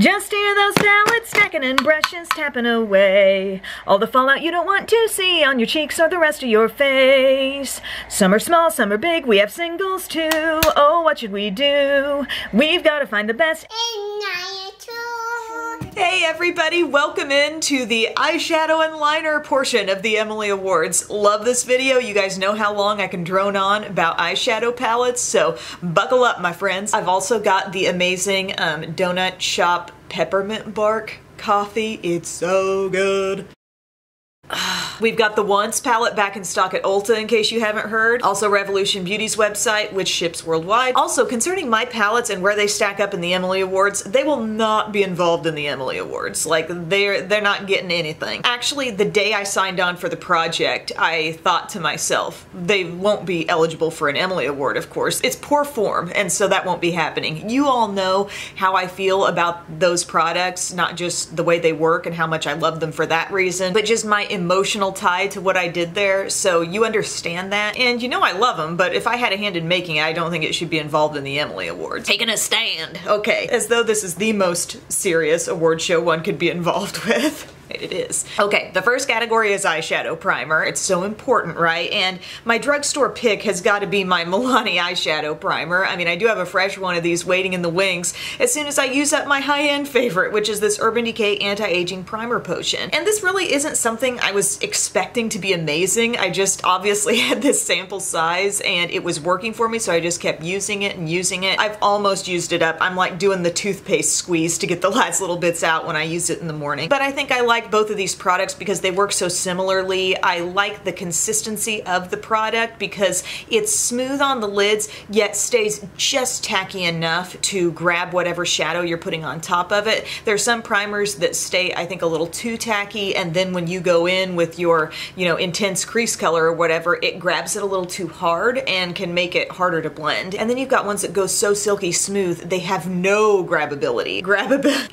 Just hear those palettes stacking and brushes tapping away. All the fallout you don't want to see on your cheeks or the rest of your face. Some are small, some are big, we have singles too. Oh, what should we do? We've got to find the best. Hey everybody, welcome into the eyeshadow and liner portion of the Emily Awards. Love this video. You guys know how long I can drone on about eyeshadow palettes, so buckle up my friends. I've also got the amazing Donut Shop Peppermint Bark coffee. It's so good. We've got the Once palette back in stock at Ulta in case you haven't heard. Also Revolution Beauty's website, which ships worldwide. Also, concerning my palettes and where they stack up in the Emily Awards, they will not be involved in the Emily Awards. Like, they're not getting anything. Actually, the day I signed on for the project, I thought to myself, they won't be eligible for an Emily Award, of course. It's poor form, and so that won't be happening. You all know how I feel about those products, not just the way they work and how much I love them for that reason, but just my emotional tie to what I did there, so you understand that. And you know I love them, but if I had a hand in making it, I don't think it should be involved in the Emily Awards. Taking a stand. Okay, as though this is the most serious award show one could be involved with. It is. Okay, the first category is eyeshadow primer. It's so important, right? And my drugstore pick has got to be my Milani eyeshadow primer. I mean, I do have a fresh one of these waiting in the wings as soon as I use up my high-end favorite, which is this Urban Decay Anti-Aging Primer Potion. And this really isn't something I was expecting to be amazing. I just obviously had this sample size and it was working for me, so I just kept using it and using it. I've almost used it up. I'm like doing the toothpaste squeeze to get the last little bits out when I use it in the morning. But I think I like both of these products because they work so similarly. I like the consistency of the product because it's smooth on the lids yet stays just tacky enough to grab whatever shadow you're putting on top of it. There's some primers that stay, I think, a little too tacky, and then when you go in with your, you know, intense crease color or whatever, it grabs it a little too hard and can make it harder to blend. And then you've got ones that go so silky smooth, they have no grabability.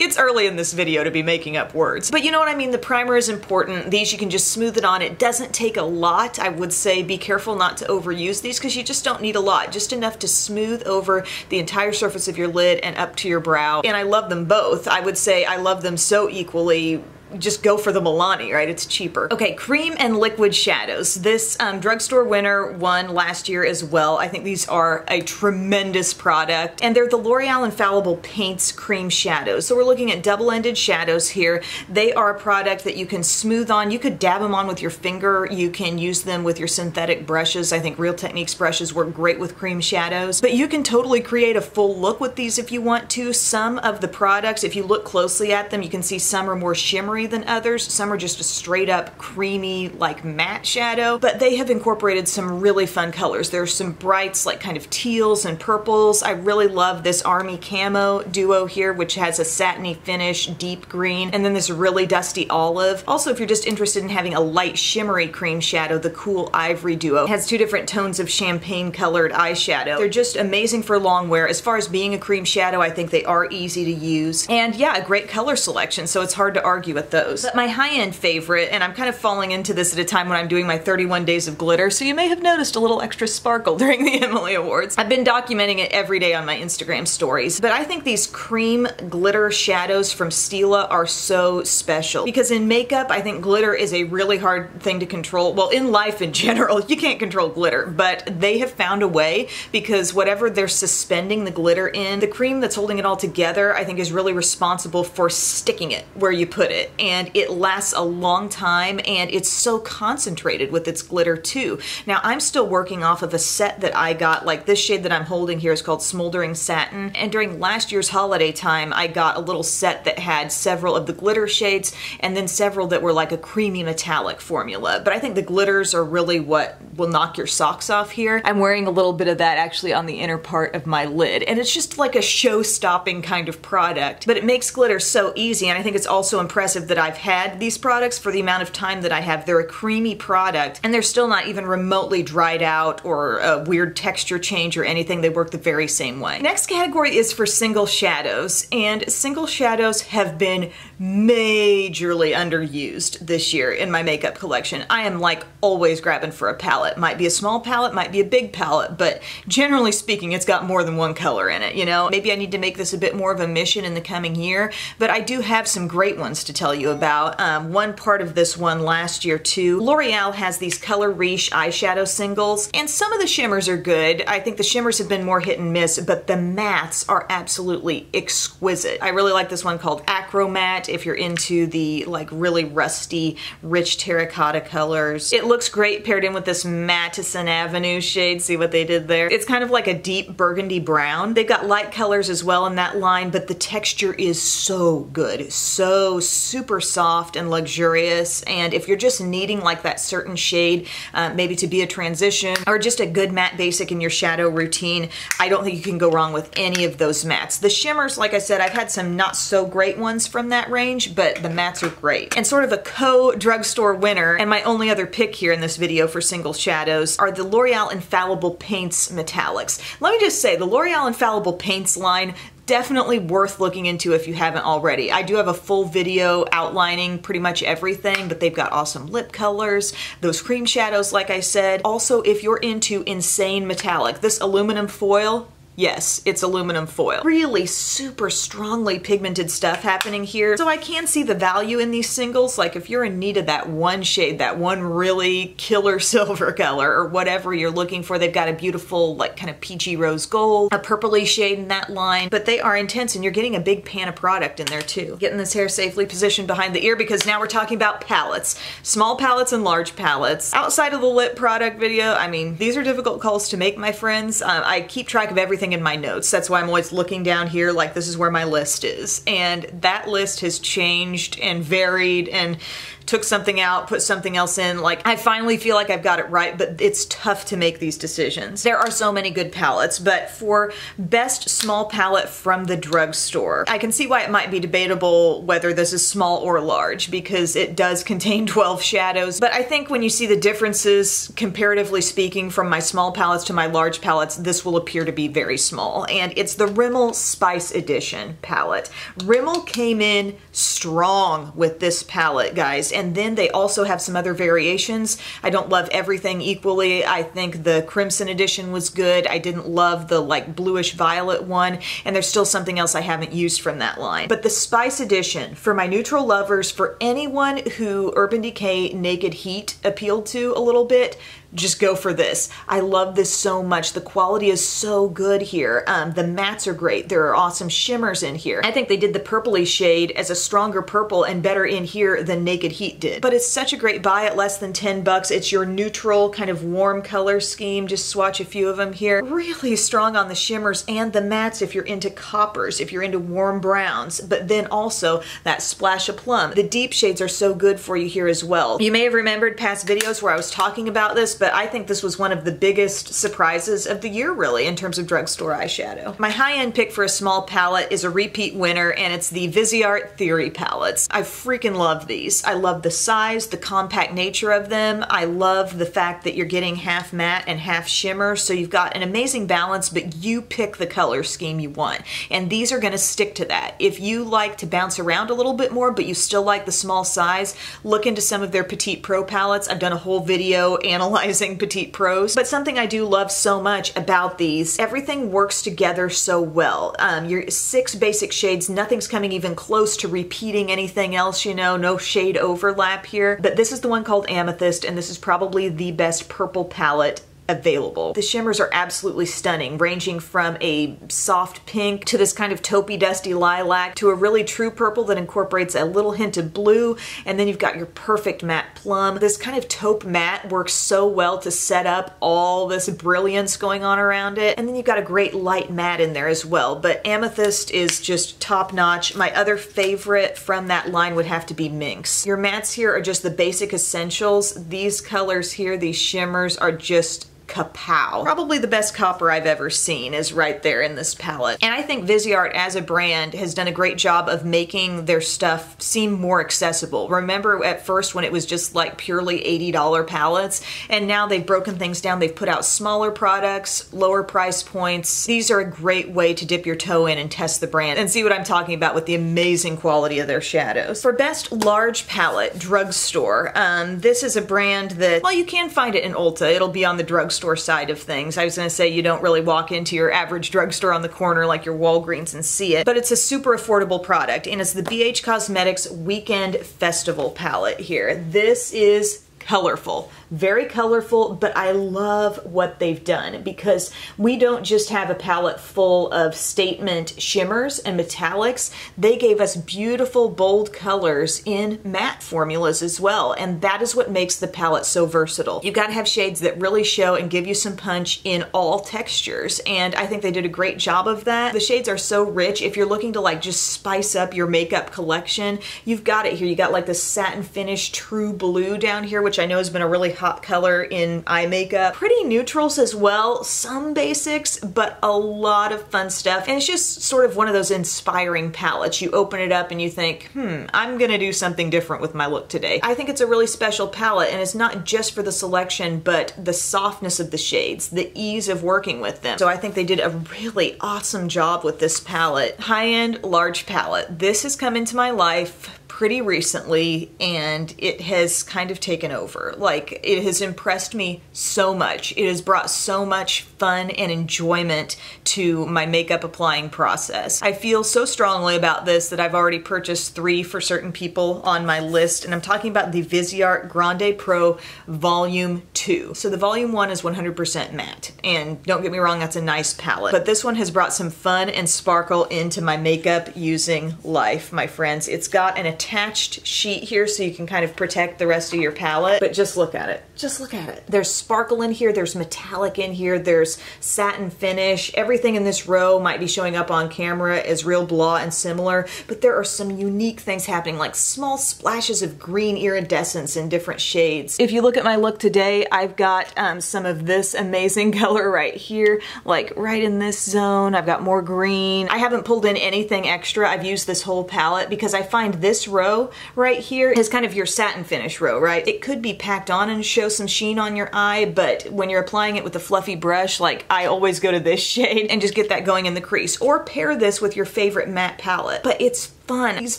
It's early in this video to be making up words, but you know what I mean? The primer is important. These you can just smooth it on. It doesn't take a lot. I would say be careful not to overuse these because you just don't need a lot. Just enough to smooth over the entire surface of your lid and up to your brow. And I love them both. I would say I love them so equally. Just go for the Milani, right? It's cheaper. Okay, cream and liquid shadows. This drugstore winner won last year as well. I think these are a tremendous product, and they're the L'Oreal Infallible Paints Cream Shadows. So we're looking at double-ended shadows here. They are a product that you can smooth on. You could dab them on with your finger. You can use them with your synthetic brushes. I think Real Techniques brushes work great with cream shadows, but you can totally create a full look with these if you want to. Some of the products, if you look closely at them, you can see some are more shimmery than others. Some are just a straight up creamy, like matte shadow, but they have incorporated some really fun colors. There's some brights like kind of teals and purples. I really love this Army Camo duo here, which has a satiny finish, deep green, and then this really dusty olive. Also, if you're just interested in having a light shimmery cream shadow, the Cool Ivory duo has two different tones of champagne colored eyeshadow. They're just amazing for long wear. As far as being a cream shadow, I think they are easy to use. And yeah, a great color selection, so it's hard to argue with those. But my high-end favorite, and I'm kind of falling into this at a time when I'm doing my 31 days of glitter, so you may have noticed a little extra sparkle during the Emily Awards. I've been documenting it every day on my Instagram stories, but I think these cream glitter shadows from Stila are so special because in makeup, I think glitter is a really hard thing to control. Well, in life in general, you can't control glitter, but they have found a way because whatever they're suspending the glitter in, the cream that's holding it all together, I think is really responsible for sticking it where you put it. And it lasts a long time, and it's so concentrated with its glitter too. Now, I'm still working off of a set that I got, like this shade that I'm holding here is called Smoldering Satin, and during last year's holiday time, I got a little set that had several of the glitter shades, and then several that were like a creamy metallic formula. But I think the glitters are really what will knock your socks off here. I'm wearing a little bit of that actually on the inner part of my lid, and it's just like a show-stopping kind of product, but it makes glitter so easy, and I think it's also impressive impressive that I've had these products for the amount of time that I have. They're a creamy product, and they're still not even remotely dried out or a weird texture change or anything. They work the very same way. Next category is for single shadows, and single shadows have been majorly underused this year in my makeup collection. I am like always grabbing for a palette. Might be a small palette, might be a big palette, but generally speaking, it's got more than one color in it, you know? Maybe I need to make this a bit more of a mission in the coming year, but I do have some great ones to tell you about. One part of this one last year too. L'Oreal has these Color Riche eyeshadow singles, and some of the shimmers are good. I think the shimmers have been more hit and miss, but the mattes are absolutely exquisite. I really like this one called Acro Matte if you're into the like really rusty, rich terracotta colors. It looks great paired in with this Madison Avenue shade. See what they did there? It's kind of like a deep burgundy brown. They've got light colors as well in that line, but the texture is so good. So super soft and luxurious, and if you're just needing like that certain shade, maybe to be a transition or just a good matte basic in your shadow routine, I don't think you can go wrong with any of those mattes. The shimmers, like I said, I've had some not so great ones from that range, but the mattes are great. And sort of a co-drugstore winner, and my only other pick here in this video for single shadows, are the L'Oreal Infallible Paints Metallics. Let me just say, the L'Oreal Infallible Paints line, definitely worth looking into if you haven't already. I do have a full video outlining pretty much everything, but they've got awesome lip colors, those cream shadows like I said. Also, if you're into insane metallic, this aluminum foil, yes, it's aluminum foil. Really super strongly pigmented stuff happening here. So I can see the value in these singles. Like if you're in need of that one shade, that one really killer silver color or whatever you're looking for, they've got a beautiful like kind of peachy rose gold, a purpley shade in that line, but they are intense and you're getting a big pan of product in there too. Getting this hair safely positioned behind the ear because now we're talking about palettes. Small palettes and large palettes. Outside of the lip product video, I mean, these are difficult calls to make, my friends. I keep track of everything in my notes. That's why I'm always looking down here like this is where my list is. And that list has changed and varied and took something out, put something else in. Like I finally feel like I've got it right, but it's tough to make these decisions. There are so many good palettes, but for best small palette from the drugstore, I can see why it might be debatable whether this is small or large because it does contain 12 shadows. But I think when you see the differences, comparatively speaking, from my small palettes to my large palettes, this will appear to be very small. And it's the Rimmel Spice Edition palette. Rimmel came in strong with this palette, guys. And then they also have some other variations. I don't love everything equally. I think the Crimson Edition was good. I didn't love the like bluish violet one, and there's still something else I haven't used from that line. But the Spice Edition, for my neutral lovers, for anyone who Urban Decay Naked Heat appealed to a little bit, just go for this. I love this so much. The quality is so good here. The mattes are great. There are awesome shimmers in here. I think they did the purpley shade as a stronger purple and better in here than Naked Heat did. But it's such a great buy at less than 10 bucks. It's your neutral kind of warm color scheme. Just swatch a few of them here. Really strong on the shimmers and the mattes if you're into coppers, if you're into warm browns, but then also that splash of plum. The deep shades are so good for you here as well. You may have remembered past videos where I was talking about this, but I think this was one of the biggest surprises of the year, really, in terms of drugstore eyeshadow. My high-end pick for a small palette is a repeat winner, and it's the Viseart Theory palettes. I freaking love these. I love the size, the compact nature of them. I love the fact that you're getting half matte and half shimmer, so you've got an amazing balance, but you pick the color scheme you want. And these are gonna stick to that. If you like to bounce around a little bit more, but you still like the small size, look into some of their Petite Pro palettes. I've done a whole video analyzing Petite Pros, but something I do love so much about these, everything works together so well. Your 6 basic shades, nothing's coming even close to repeating anything else, you know, no shade overlap here, but this is the one called Amethyst, and this is probably the best purple palette available. The shimmers are absolutely stunning, ranging from a soft pink to this kind of taupey dusty lilac to a really true purple that incorporates a little hint of blue, and then you've got your perfect matte plum. This kind of taupe matte works so well to set up all this brilliance going on around it, and then you've got a great light matte in there as well, but Amethyst is just top notch. My other favorite from that line would have to be Minx. Your mattes here are just the basic essentials. These colors here, these shimmers, are just kapow. Probably the best copper I've ever seen is right there in this palette. And I think Viseart as a brand has done a great job of making their stuff seem more accessible. Remember at first when it was just like purely $80 palettes, and now they've broken things down. They've put out smaller products, lower price points. These are a great way to dip your toe in and test the brand and see what I'm talking about with the amazing quality of their shadows. For best large palette, Drugstore. This is a brand that, well, you can find it in Ulta. It'll be on the drugstore side of things. I was gonna say you don't really walk into your average drugstore on the corner like your Walgreens and see it, but it's a super affordable product, and it's the BH Cosmetics Weekend Festival palette here. This is colorful, very colorful, but I love what they've done because we don't just have a palette full of statement shimmers and metallics. They gave us beautiful, bold colors in matte formulas as well, and that is what makes the palette so versatile. You gotta have shades that really show and give you some punch in all textures, and I think they did a great job of that. The shades are so rich. If you're looking to like just spice up your makeup collection, you've got it here. You got like the satin finish true blue down here, which I know has been a really hot color in eye makeup. Pretty neutrals as well, some basics, but a lot of fun stuff. And it's just sort of one of those inspiring palettes. You open it up and you think, I'm gonna do something different with my look today. I think it's a really special palette, and it's not just for the selection, but the softness of the shades, the ease of working with them. So I think they did a really awesome job with this palette. High-end, large palette. This has come into my life pretty recently, and it has kind of taken over. Like, it has impressed me so much. It has brought so much fun and enjoyment to my makeup applying process. I feel so strongly about this that I've already purchased 3 for certain people on my list, and I'm talking about the Viseart Grande Pro Volume 2. So the Volume 1 is 100% matte, and don't get me wrong, that's a nice palette, but this one has brought some fun and sparkle into my makeup using life, my friends. It's got an attached sheet here so you can kind of protect the rest of your palette, but just look at it. Just look at it. There's sparkle in here, there's metallic in here, there's satin finish. Everything in this row might be showing up on camera as real blah and similar, but there are some unique things happening, like small splashes of green iridescence in different shades. If you look at my look today, I've got some of this amazing color right here, like right in this zone. I've got more green. I haven't pulled in anything extra. I've used this whole palette because I find this row right here is kind of your satin finish row, right? It could be packed on and show some sheen on your eye, but when you're applying it with a fluffy brush, like I always go to this shade and just get that going in the crease, or pair this with your favorite matte palette. But it's fun. These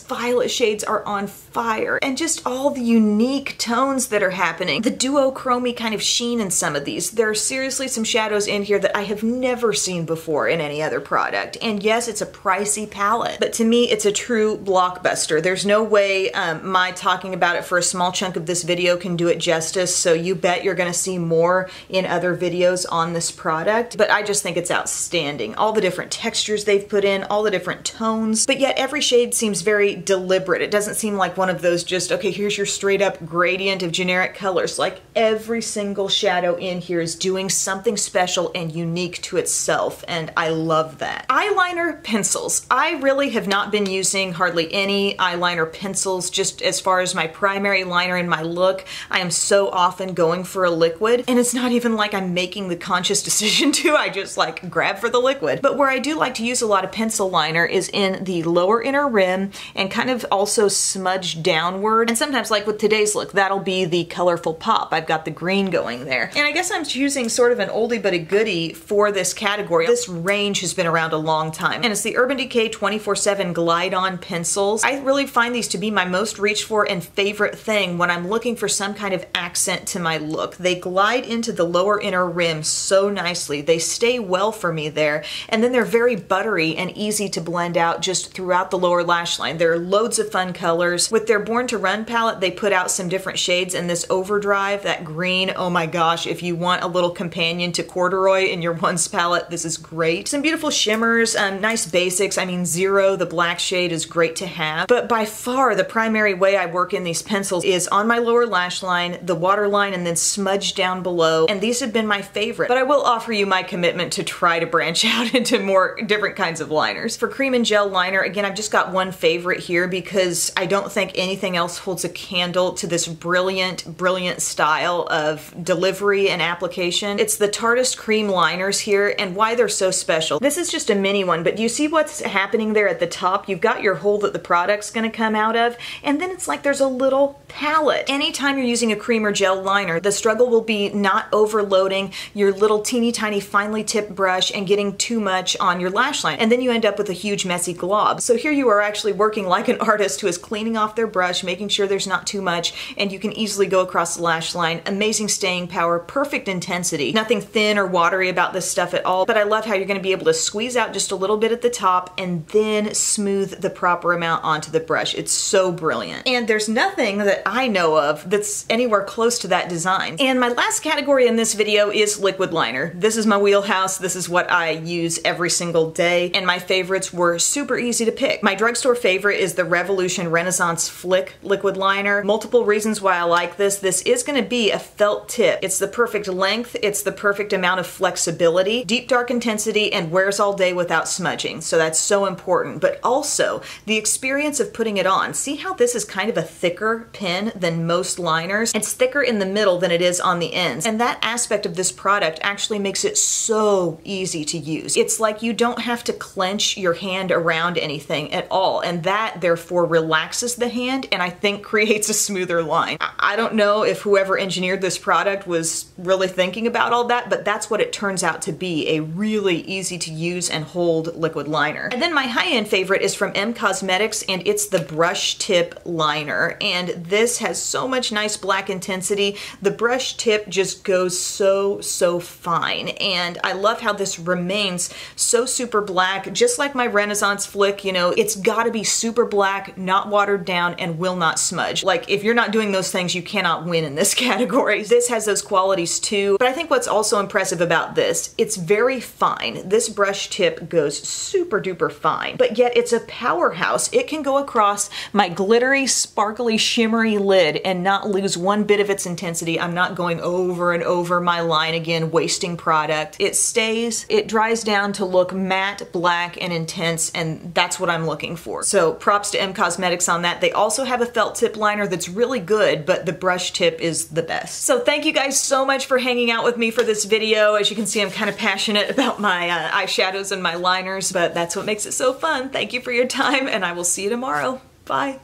violet shades are on fire, and just all the unique tones that are happening. The duochrome kind of sheen in some of these. There are seriously some shadows in here that I have never seen before in any other product. And yes, it's a pricey palette, but to me, it's a true blockbuster. There's no way my talking about it for a small chunk of this video can do it justice, so you bet you're gonna see more in other videos on this product, but I just think it's outstanding. All the different textures they've put in, all the different tones, but yet every shade seems very deliberate. It doesn't seem like one of those just, okay, here's your straight up gradient of generic colors. Like every single shadow in here is doing something special and unique to itself, and I love that. Eyeliner pencils. I really have not been using hardly any eyeliner pencils just as far as my primary liner in my look. I am so often going for a liquid, and it's not even like I'm making the conscious decision to. I just like grab for the liquid. But where I do like to use a lot of pencil liner is in the lower inner rim and kind of also smudged downward. And sometimes, like with today's look, that'll be the colorful pop. I've got the green going there. And I guess I'm choosing sort of an oldie but a goodie for this category. This range has been around a long time, and it's the Urban Decay 24/7 Glide On pencils. I really find these to be my most reached for and favorite thing when I'm looking for some kind of accent to my look. They glide into the lower inner rim so nicely. They stay well for me there, and then they're very buttery and easy to blend out just throughout the lower lash line. There are loads of fun colors. With their Born to Run palette, they put out some different shades in this Overdrive, that green. Oh my gosh, if you want a little companion to corduroy in your Once palette, this is great. Some beautiful shimmers, nice basics. I mean, Zero, the black shade, is great to have. But by far, the primary way I work in these pencils is on my lower lash line, the waterline, and then smudge down below. And these have been my favorite. But I will offer you my commitment to try to branch out into more different kinds of liners. For cream and gel liner, again, I've just got one one favorite here because I don't think anything else holds a candle to this brilliant, brilliant style of delivery and application. It's the Tarteist Cream Liners here, and why they're so special. This is just a mini one, but do you see what's happening there at the top? You've got your hole that the product's gonna come out of, and then it's like there's a little palette. Anytime you're using a cream or gel liner, the struggle will be not overloading your little teeny tiny finely tipped brush and getting too much on your lash line, and then you end up with a huge messy glob. So here you are actually working like an artist who is cleaning off their brush, making sure there's not too much, and you can easily go across the lash line. Amazing staying power, perfect intensity. Nothing thin or watery about this stuff at all, but I love how you're going to be able to squeeze out just a little bit at the top and then smooth the proper amount onto the brush. It's so brilliant. And there's nothing that I know of that's anywhere close to that design. And my last category in this video is liquid liner. This is my wheelhouse. This is what I use every single day, and my favorites were super easy to pick. My drugstore favorite is the Revolution Renaissance Flick liquid liner. Multiple reasons why I like this. This is going to be a felt tip. It's the perfect length, it's the perfect amount of flexibility, deep dark intensity, and wears all day without smudging. So that's so important. But also the experience of putting it on. See how this is kind of a thicker pen than most liners? It's thicker in the middle than it is on the ends. And that aspect of this product actually makes it so easy to use. It's like you don't have to clench your hand around anything at all. And that therefore relaxes the hand and I think creates a smoother line. I don't know if whoever engineered this product was really thinking about all that, but that's what it turns out to be, a really easy to use and hold liquid liner. And then my high-end favorite is from M Cosmetics, and it's the brush tip liner. And this has so much nice black intensity. The brush tip just goes so fine. And I love how this remains so super black, just like my Renaissance Flick. You know, it's gotta be super black, not watered down, and will not smudge. Like, if you're not doing those things, you cannot win in this category. This has those qualities too, but I think what's also impressive about this, it's very fine. This brush tip goes super duper fine, but yet it's a powerhouse. It can go across my glittery, sparkly, shimmery lid and not lose one bit of its intensity. I'm not going over and over my line again, wasting product. It stays, it dries down to look matte, black, and intense, and that's what I'm looking for. So props to M Cosmetics on that. They also have a felt tip liner that's really good, but the brush tip is the best. So thank you guys so much for hanging out with me for this video. As you can see, I'm kind of passionate about my eyeshadows and my liners, but that's what makes it so fun. Thank you for your time, and I will see you tomorrow. Bye.